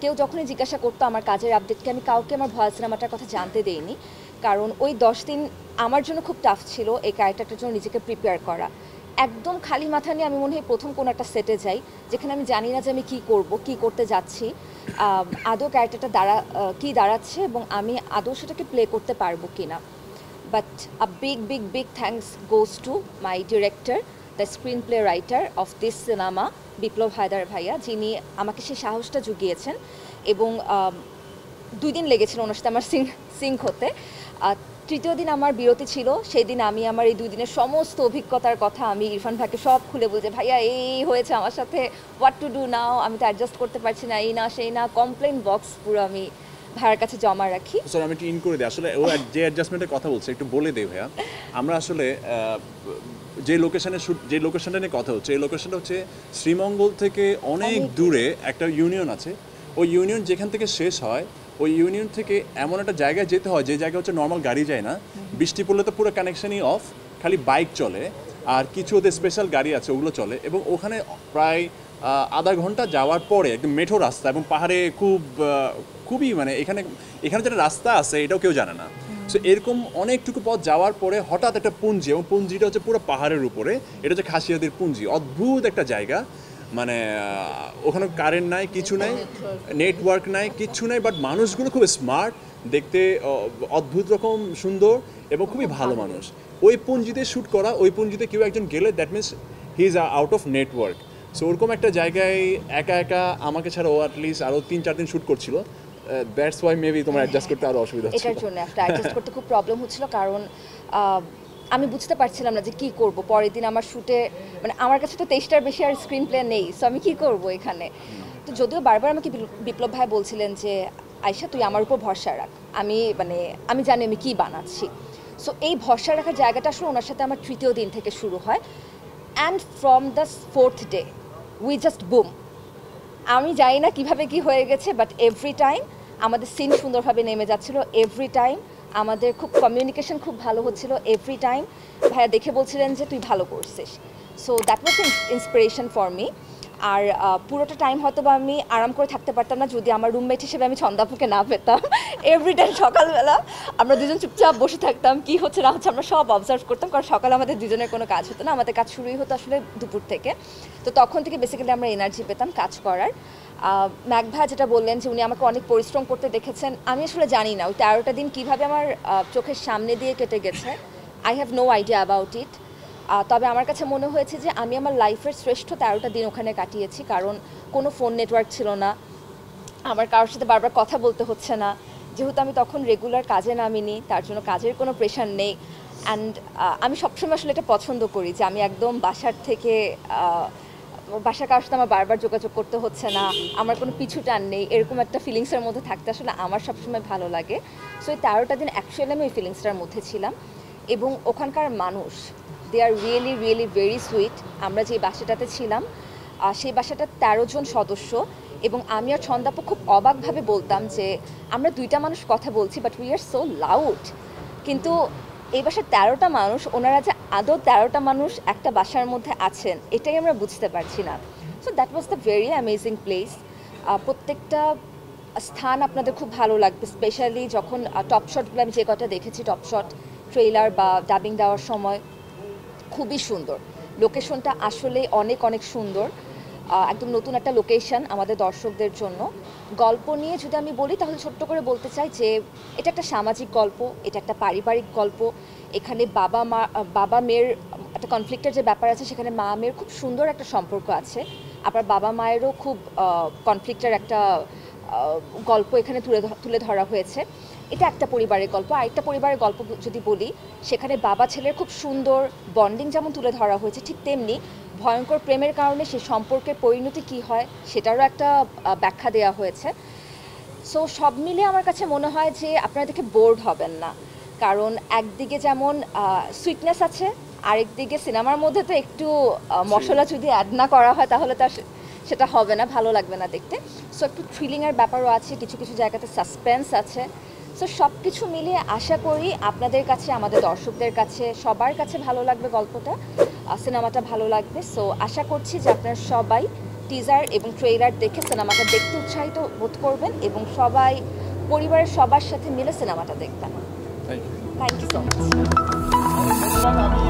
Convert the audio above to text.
কেউ যখনই জিজ্ঞাসা করতো আমার কাজের আপডেটকে, আমি কাউকে আমার ভয়েল সিনেমাটার কথা জানতে দেইনি, কারণ ওই 10 দিন আমার জন্য খুব টাফ ছিল এই ক্যারেক্টারটার জন্য নিজেকে প্রিপেয়ার করা। একদম খালি মাথা নিয়ে আমি মনে হয় প্রথম কোনো একটা সেটে যাই, যেখানে আমি জানি না যে আমি কী করব, কী করতে যাচ্ছি, আদৌ ক্যারেক্টারটা কী দাঁড়াচ্ছে এবং আমি আদৌ সেটাকে প্লে করতে পারবো কি না। But a big thanks goes to my director, the screenplay writer of this cinema, Biplob Haider ভাইয়া, যিনি আমাকে সেই সাহসটা জুগিয়েছেন। এবং 2 দিন লেগেছিল ওনার সাথে আমার সিঙ্ক হতে। তৃতীয় দিন আমার বিরতি ছিল, সেই দিন আমি আমার এই 2 দিনের সমস্ত অভিজ্ঞতার কথা আমি ইরফান ভাইকে সব খুলে বলছি, ভাইয়া এই হয়েছে আমার সাথে, হোয়াট টু ডু নাও, আমি তো অ্যাডজাস্ট করতে পারছি না, এই না সেই না, কমপ্লেন বক্স পুরো আমি ভাইয়ার কাছে জমা রাখি। স্যার আমি একটু ইন করে দিই, আসলে ও যে অ্যাডজাস্টমেন্টের কথা বলছে একটু বলে দেই ভাইয়া। আমরা আসলে যে লোকেশনটা নিয়ে কথা হচ্ছে, এই লোকেশনটা হচ্ছে শ্রীমঙ্গল থেকে অনেক দূরে একটা ইউনিয়ন আছে। ওই ইউনিয়ন যেখান থেকে শেষ হয়, ওই ইউনিয়ন থেকে এমন একটা জায়গায় যেতে হয় যে জায়গা হচ্ছে নর্মাল গাড়ি যায় না, বৃষ্টি পড়লে তো পুরো কানেকশনই অফ, খালি বাইক চলে আর কিছু ওদের স্পেশাল গাড়ি আছে ওগুলো চলে। এবং ওখানে প্রায় আধা ঘন্টা যাওয়ার পরে একদম মেঠো রাস্তা এবং পাহাড়ে খুবই মানে এখানে যেটা রাস্তা আছে এটাও কেউ জানে না। সো এরকম অনেকটুকু পথ যাওয়ার পরে হঠাৎ একটা পুঞ্জি, এবং পুঞ্জিটা হচ্ছে পুরো পাহাড়ের উপরে, এটা হচ্ছে খাসিয়াদের পুঞ্জি, অদ্ভুত একটা জায়গা। মানে ওখানে কারেন্ট নাই, কিছু নাই, নেটওয়ার্ক নাই, কিচ্ছু নাই, বাট মানুষগুলো খুব স্মার্ট, দেখতে অদ্ভুত রকম সুন্দর এবং খুবই ভালো মানুষ। ওই পুঞ্জিতে শ্যুট করা, ওই পুঞ্জিতে কেউ একজন গেলে that means he is out of network. So ওরকম একটা জায়গায় একা একা আমাকে ছাড়া ও অ্যাটলিস্ট আরও 3-4 দিন শ্যুট করছিল। দ্যাটস ওয়াই মেবি তোমার অ্যাডজাস্ট করতে আরও অসুবিধা হচ্ছে। এটার জন্য একটা অ্যাডজাস্ট করতে খুব প্রবলেম হচ্ছিল, কারণ আমি বুঝতে পারছিলাম না যে কী করব। পরের দিন আমার শ্যুটে মানে আমার কাছে তো 23টার বেশি আর স্ক্রিন প্লে নেই, সো আমি কী করব এখানে। তো যদিও বারবার আমাকে বিপ্লব ভাই বলছিলেন যে আয়শা তুই আমার উপর ভরসা রাখ, আমি জানি আমি কী বানাচ্ছি। সো এই ভরসা রাখার জায়গাটা আসলে ওনার সাথে আমার তৃতীয় দিন থেকে শুরু হয়, and from the 4th day we just broom. আমি জানি না কীভাবে কী হয়ে গেছে, বাট এভরি টাইম আমাদের সিন সুন্দরভাবে নেমে যাচ্ছিল, এভরি টাইম আমাদের খুব কমিউনিকেশন খুব ভালো হচ্ছিল, এভরি টাইম ভাইয়া দেখে বলছিলেন যে তুই ভালো করছিস। So that was inspiration for me. আর পুরোটা টাইম হয়তো বা আমি আরাম করে থাকতে পারতাম না যদি আমার রুমমেট হিসেবে আমি ছন্দাপুকে না পেতাম। এভরি টাইম সকালবেলা আমরা দুজন চুপচাপ বসে থাকতাম, কী হচ্ছে না হচ্ছে আমরা সব অবজার্ভ করতাম, কারণ সকালে আমাদের দুজনের কোনো কাজ হতো না, আমাদের কাজ শুরুই হতো আসলে দুপুর থেকে। তো তখন থেকে বেসিক্যালি আমরা এনার্জি পেতাম কাজ করার। ম্যাক ভাই যেটা বললেন যে উনি আমাকে অনেক পরিশ্রম করতে দেখেছেন, আমি আসলে জানি না ওই 13টা দিন কীভাবে আমার চোখের সামনে দিয়ে কেটে গেছে, I have no idea about it. তবে আমার কাছে মনে হয়েছে যে আমি আমার লাইফের শ্রেষ্ঠ 13টা দিন ওখানে কাটিয়েছি, কারণ কোনো ফোন নেটওয়ার্ক ছিল না, আমার কারোর সাথে বারবার কথা বলতে হচ্ছে না, যেহেতু আমি তখন রেগুলার কাজে নামিনি, তার জন্য কাজের কোনো প্রেশার নেই। অ্যান্ড আমি সবসময় আসলে এটা পছন্দ করি যে আমি একদম বাসার কারোর সাথে আমার বারবার যোগাযোগ করতে হচ্ছে না, আমার কোনো পিছু টান নেই, এরকম একটা ফিলিংসের মধ্যে থাকতে আসলে আমার সবসময় ভালো লাগে। সো এই 13টা দিন অ্যাকচুয়ালি আমি ওই ফিলিংসটার মধ্যে ছিলাম। এবং ওখানকার মানুষ দে আর রিয়েলি ভেরি সুইট। আমরা যে বাসাটাতে ছিলাম সেই বাসাটার 13 জন সদস্য, এবং আমি আর ছন্দাপু খুব অবাকভাবে বলতাম যে আমরা 2টা মানুষ কথা বলছি but we are so loud, কিন্তু এই বাসার 13টা মানুষ, ওনারা যে আদৌ 13টা মানুষ একটা বাসার মধ্যে আছেন এটাই আমরা বুঝতে পারছি না। So that was the very amazing place. প্রত্যেকটা স্থান আপনাদের খুব ভালো লাগবে, স্পেশালি যখন টপ শটগুলো আমি যে কটা দেখেছি, টপ শট ট্রেইলার বা ডাবিং দেওয়ার সময় খুবই সুন্দর। লোকেশনটা আসলে অনেক সুন্দর, একদম নতুন একটা লোকেশন আমাদের দর্শকদের জন্য। গল্প নিয়ে যদি আমি বলি তাহলে ছোট্ট করে বলতে চাই যে এটা একটা সামাজিক গল্প, এটা একটা পারিবারিক গল্প। এখানে বাবা মেয়ের একটা কনফ্লিক্টের যে ব্যাপার আছে, সেখানে মা মেয়ের খুব সুন্দর একটা সম্পর্ক আছে, আবার বাবা মায়েরও খুব কনফ্লিক্টের একটা গল্প এখানে তুলে ধরা হয়েছে। এটা একটা পরিবারের গল্প। আরেকটা পরিবারের গল্প যদি বলি, সেখানে বাবা ছেলের খুব সুন্দর বন্ডিং যেমন তুলে ধরা হয়েছে, ঠিক তেমনি ভয়ঙ্কর প্রেমের কারণে সে সম্পর্কের পরিণতি কী হয় সেটারও একটা ব্যাখ্যা দেওয়া হয়েছে। সো সব মিলে আমার কাছে মনে হয় যে আপনারা দেখে বোর্ড হবেন না, কারণ একদিকে যেমন সুইটনেস আছে, আরেকদিকে সিনেমার মধ্যে তো একটু মশলা যদি অ্যাড না করা হয় তাহলে তার সেটা হবে না, ভালো লাগবে না দেখতে। সো একটু থ্রিলিংয়ের ব্যাপারও আছে, কিছু জায়গাতে সাসপেন্স আছে। সো সব কিছু মিলিয়ে আশা করি আপনাদের কাছে, আমাদের দর্শকদের কাছে, সবার কাছে ভালো লাগবে গল্পটা, সিনেমাটা ভালো লাগবে। সো আশা করছি যে আপনারা সবাই টিজার এবং ট্রেলার দেখে সিনেমাটা দেখতে উৎসাহিত বোধ করবেন এবং সবাই পরিবারের সবার সাথে মিলে সিনেমাটা দেখবেন। Thank you. Thank you so much.